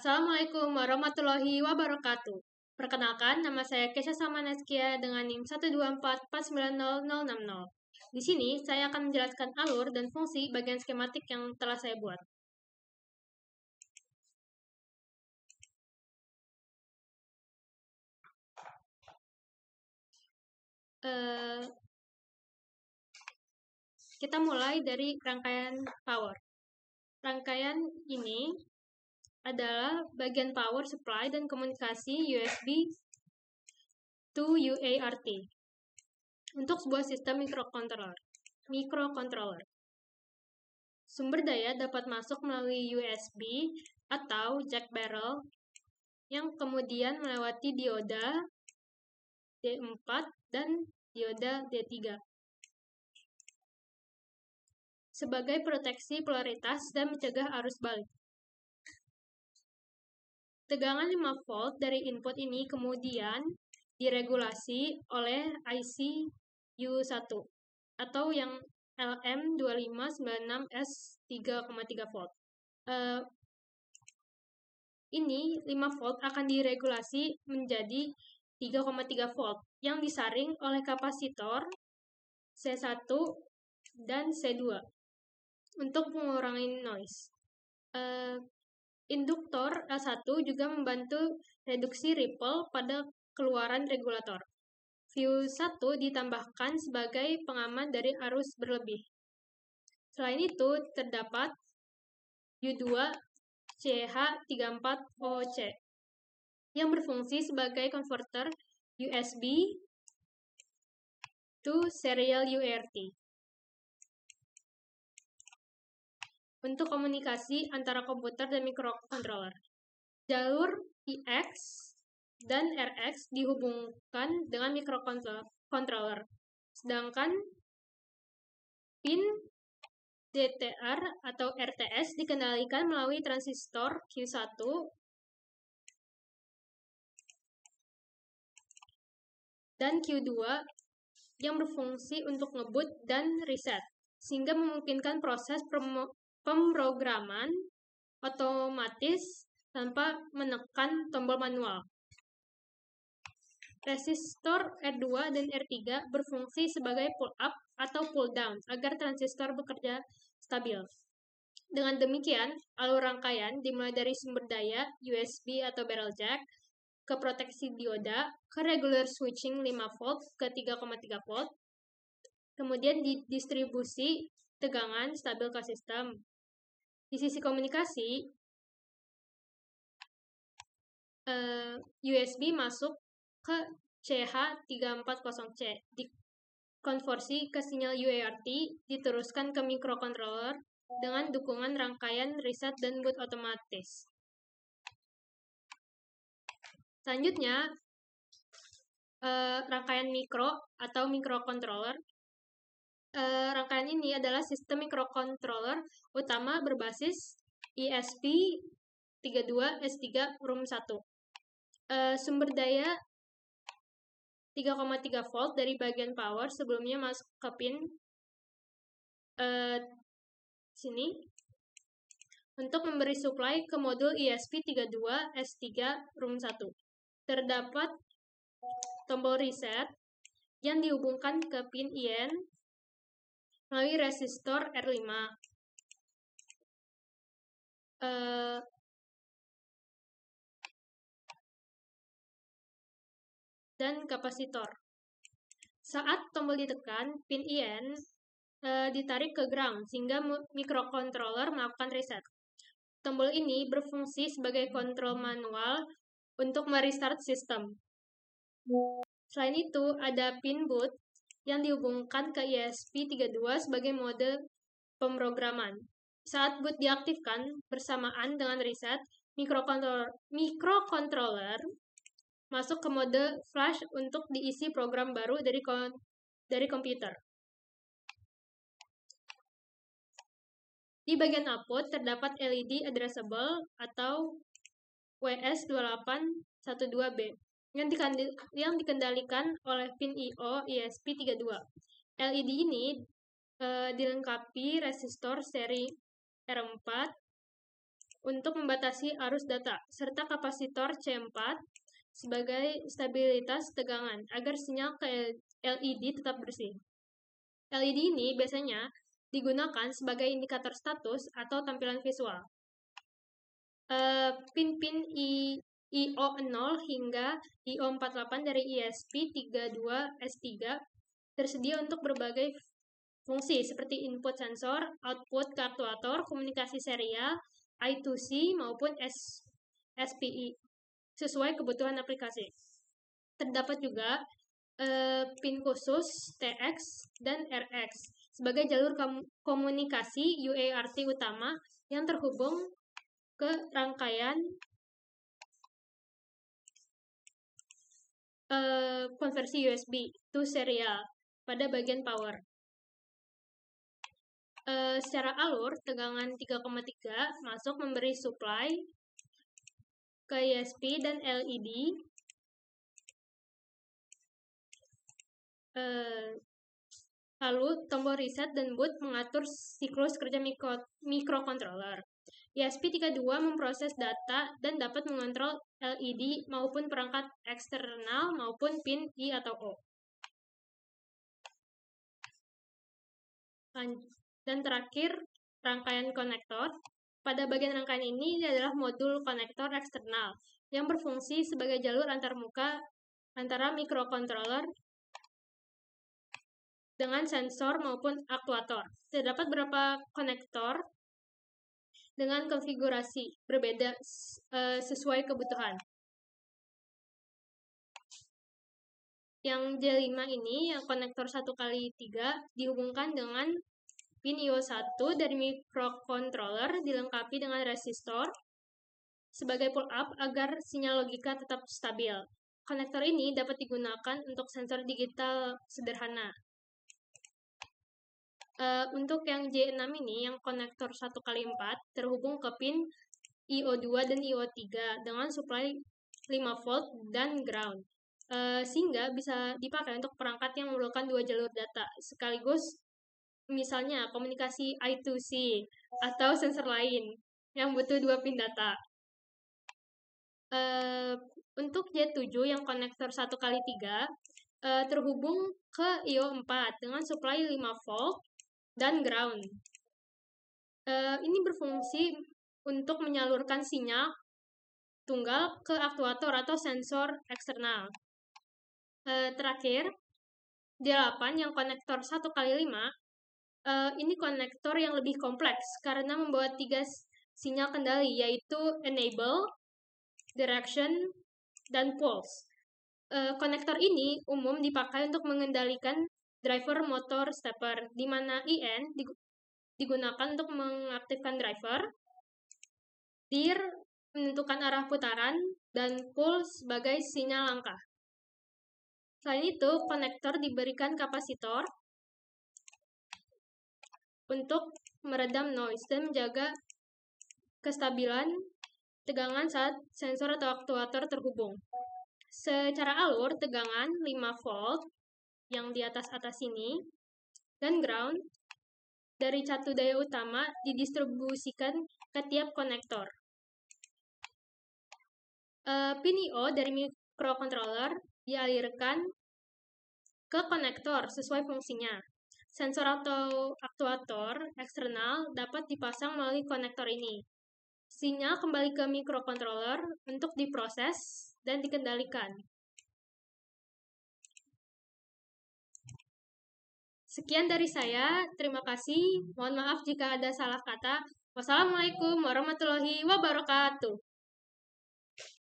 Assalamualaikum warahmatullahi wabarakatuh. Perkenalkan, nama saya Kesha Samanaskia dengan NIM 124490060. Di sini, saya akan menjelaskan alur dan fungsi bagian skematik yang telah saya buat. Kita mulai dari rangkaian power. Rangkaian ini adalah bagian power supply dan komunikasi USB to UART untuk sebuah sistem mikrocontroller. Sumber daya dapat masuk melalui USB atau jack barrel yang kemudian melewati dioda D4 dan dioda D3 sebagai proteksi polaritas dan mencegah arus balik. Tegangan 5 volt dari input ini kemudian diregulasi oleh IC U1 atau yang LM2596S 3,3 volt. Ini 5 volt akan diregulasi menjadi 3,3 volt yang disaring oleh kapasitor C1 dan C2 untuk mengurangi noise. Induktor L1 juga membantu reduksi ripple pada keluaran regulator. Q1 ditambahkan sebagai pengaman dari arus berlebih. Selain itu, terdapat U2 CH34OC yang berfungsi sebagai konverter USB to serial UART untuk komunikasi antara komputer dan mikrocontroller. Jalur IX dan RX dihubungkan dengan mikrocontroller, sedangkan pin DTR atau RTS dikendalikan melalui transistor Q1 dan Q2 yang berfungsi untuk nge-boot dan reset, sehingga memungkinkan proses pemrograman otomatis tanpa menekan tombol manual. Resistor R2 dan R3 berfungsi sebagai pull-up atau pull-down agar transistor bekerja stabil. Dengan demikian, alur rangkaian dimulai dari sumber daya USB atau barrel jack ke proteksi dioda, ke regular switching 5 volt ke 3,3 volt, kemudian didistribusi tegangan stabil ke sistem. Di sisi komunikasi, USB masuk ke CH340C, dikonversi ke sinyal UART, diteruskan ke mikrocontroller dengan dukungan rangkaian reset dan boot otomatis. Selanjutnya, rangkaian mikro atau mikrocontroller. Rangkaian ini adalah sistem mikrocontroller utama berbasis ESP32S3 Room 1. Sumber daya 3,3 volt dari bagian power sebelumnya masuk ke pin sini untuk memberi supply ke modul ESP32S3 Room 1. Terdapat tombol reset yang dihubungkan ke pin IN melalui resistor R5. Dan kapasitor. Saat tombol ditekan, pin IN ditarik ke ground sehingga mikrocontroller melakukan reset. Tombol ini berfungsi sebagai kontrol manual untuk merestart sistem. Selain itu, ada pin boot yang dihubungkan ke ESP32 sebagai mode pemrograman. Saat boot diaktifkan bersamaan dengan reset, mikrocontroller masuk ke mode flash untuk diisi program baru dari komputer. Di bagian output terdapat LED addressable atau WS2812B yang dikendalikan oleh pin I/O ESP32. LED ini dilengkapi resistor seri R4 untuk membatasi arus data, serta kapasitor C4 sebagai stabilitas tegangan agar sinyal ke LED tetap bersih. LED ini biasanya digunakan sebagai indikator status atau tampilan visual. Pin-pin IO0 hingga IO48 dari ESP32S3 tersedia untuk berbagai fungsi seperti input sensor, output ke aktuator, komunikasi serial, I2C maupun SPI sesuai kebutuhan aplikasi. Terdapat juga pin khusus TX dan RX sebagai jalur komunikasi UART utama yang terhubung ke rangkaian konversi USB to serial pada bagian power. Secara alur, tegangan 3,3 masuk memberi supply ke ESP dan LED. Lalu, tombol reset dan boot mengatur siklus kerja mikrocontroller. ESP32 memproses data dan dapat mengontrol LED maupun perangkat eksternal maupun pin I atau O. Dan terakhir, rangkaian konektor. Pada bagian rangkaian ini adalah modul konektor eksternal yang berfungsi sebagai jalur antarmuka antara mikrocontroller dengan sensor maupun aktuator. Terdapat beberapa konektor dengan konfigurasi berbeda sesuai kebutuhan. Yang J5 ini, yang konektor 1x3, dihubungkan dengan pin IO1 dari mikrocontroller dilengkapi dengan resistor sebagai pull-up agar sinyal logika tetap stabil. Konektor ini dapat digunakan untuk sensor digital sederhana. Untuk yang J6 ini, yang konektor 1x4 terhubung ke pin IO2 dan IO3 dengan supply 5 volt dan ground, sehingga bisa dipakai untuk perangkat yang memerlukan dua jalur data sekaligus, misalnya komunikasi I2C atau sensor lain yang butuh dua pin data. Untuk J7 yang konektor 1x3 terhubung ke IO4 dengan supply 5 volt dan ground. Ini berfungsi untuk menyalurkan sinyal tunggal ke aktuator atau sensor eksternal. Terakhir, J8 yang konektor 1x5, ini konektor yang lebih kompleks karena membawa 3 sinyal kendali, yaitu enable, direction, dan pulse. Konektor ini umum dipakai untuk mengendalikan driver motor stepper, di mana IN digunakan untuk mengaktifkan driver, dir menentukan arah putaran, dan pulse sebagai sinyal langkah. Selain itu, konektor diberikan kapasitor untuk meredam noise dan menjaga kestabilan tegangan saat sensor atau aktuator terhubung. Secara alur, tegangan 5 volt yang di atas ini dan ground dari catu daya utama didistribusikan ke tiap konektor. Pin IO dari mikrocontroller dialirkan ke konektor sesuai fungsinya. Sensor atau aktuator eksternal dapat dipasang melalui konektor ini. Sinyal kembali ke mikrocontroller untuk diproses dan dikendalikan. Sekian dari saya, terima kasih. Mohon maaf jika ada salah kata. Wassalamualaikum warahmatullahi wabarakatuh.